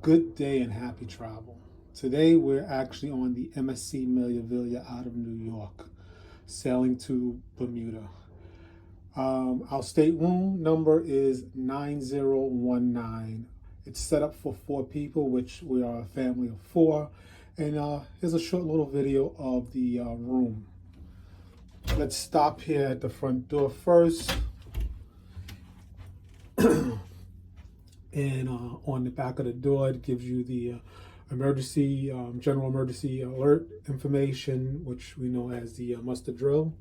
Good day and happy travel. Today we're actually on the MSC Meraviglia out of New York, sailing to Bermuda. Our stateroom number is 9019. It's set up for 4 people, which we are a family of 4. And here's a short little video of the room. Let's stop here at the front door first. And on the back of the door, it gives you the general emergency alert information, which we know as the muster drill.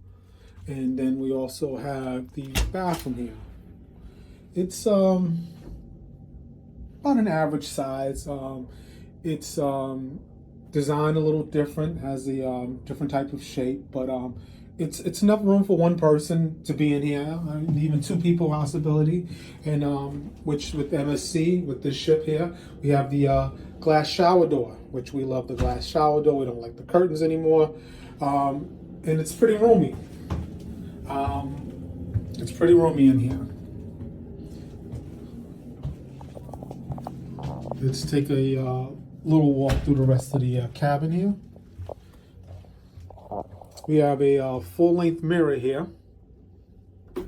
And then we also have the bathroom here. It's about an average size. It's designed a little different, has a different type of shape, but it's enough room for 1 person to be in here, even 2 people possibility. And which with MSC, with this ship here, we have the glass shower door, which we love the glass shower door. We don't like the curtains anymore. And it's pretty roomy. It's pretty roomy in here. Let's take a little walk through the rest of the cabin here. We have a full-length mirror here,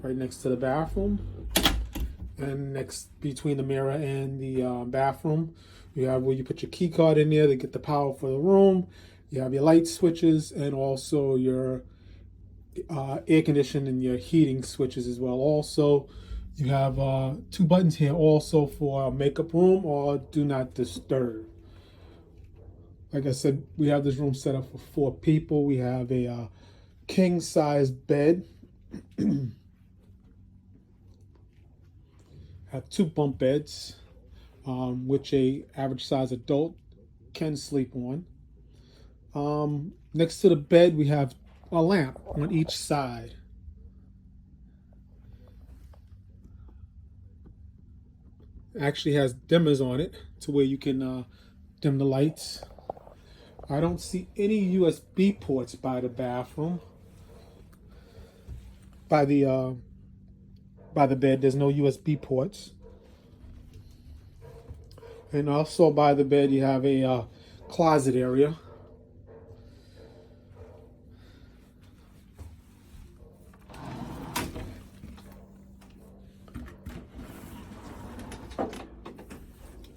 right next to the bathroom. And next, between the mirror and the bathroom, you have where you put your key card in there to get the power for the room. You have your light switches and also your air conditioning and your heating switches as well. Also, you have 2 buttons here also for makeup room or do not disturb. Like I said, we have this room set up for 4 people. We have a king size bed. Have 2 bunk beds, which a average size adult can sleep on. Next to the bed, we have a lamp on each side. It actually has dimmers on it to where you can dim the lights. I don't see any USB ports by the bathroom. By the bed, there's no USB ports. And also by the bed, you have a closet area.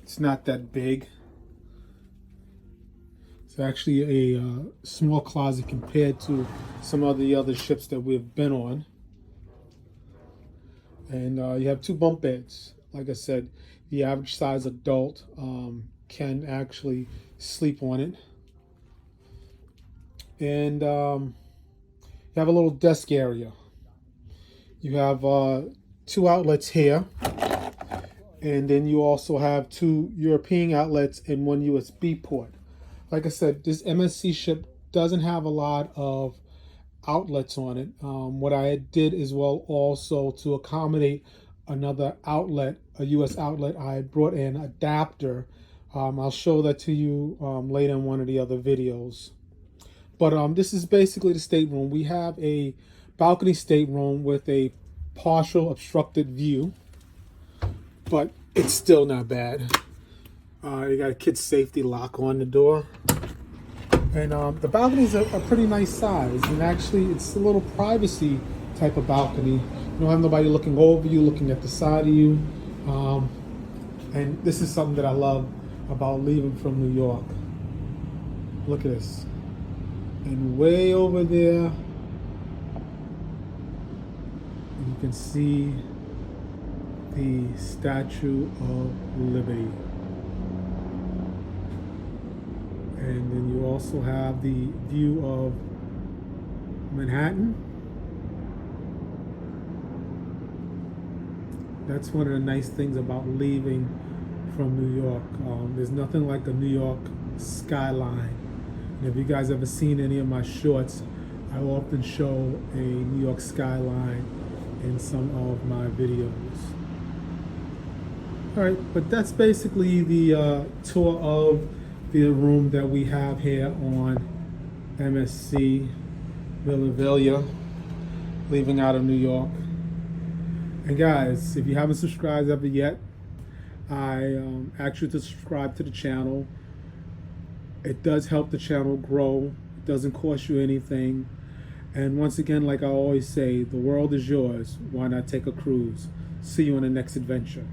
It's not that big. It's actually a small closet compared to some of the other ships that we've been on. And you have 2 bunk beds. Like I said, the average size adult can actually sleep on it. And you have a little desk area. You have 2 outlets here. And then you also have 2 European outlets and 1 USB port. Like I said, this MSC ship doesn't have a lot of outlets on it. What I did as well also to accommodate another outlet, a US outlet, I brought an adapter. I'll show that to you later in one of the other videos. But this is basically the stateroom. We have a balcony stateroom with a partial obstructed view, but it's still not bad. You got a kid's safety lock on the door. And the balconies are a pretty nice size. And actually, it's a little privacy type of balcony. You don't have nobody looking over you, looking at the side of you. And this is something that I love about leaving from New York. Look at this. And way over there, you can see the Statue of Liberty. And then you also have the view of Manhattan. That's one of the nice things about leaving from New York. There's nothing like a New York skyline. And if you guys ever seen any of my shorts, I often show a New York skyline in some of my videos. All right, but that's basically the tour of the room that we have here on MSC Meraviglia, leaving out of New York. And guys, if you haven't subscribed ever yet, I ask you to subscribe to the channel. It does help the channel grow. It doesn't cost you anything. And once again, like I always say, the world is yours. Why not take a cruise? See you on the next adventure.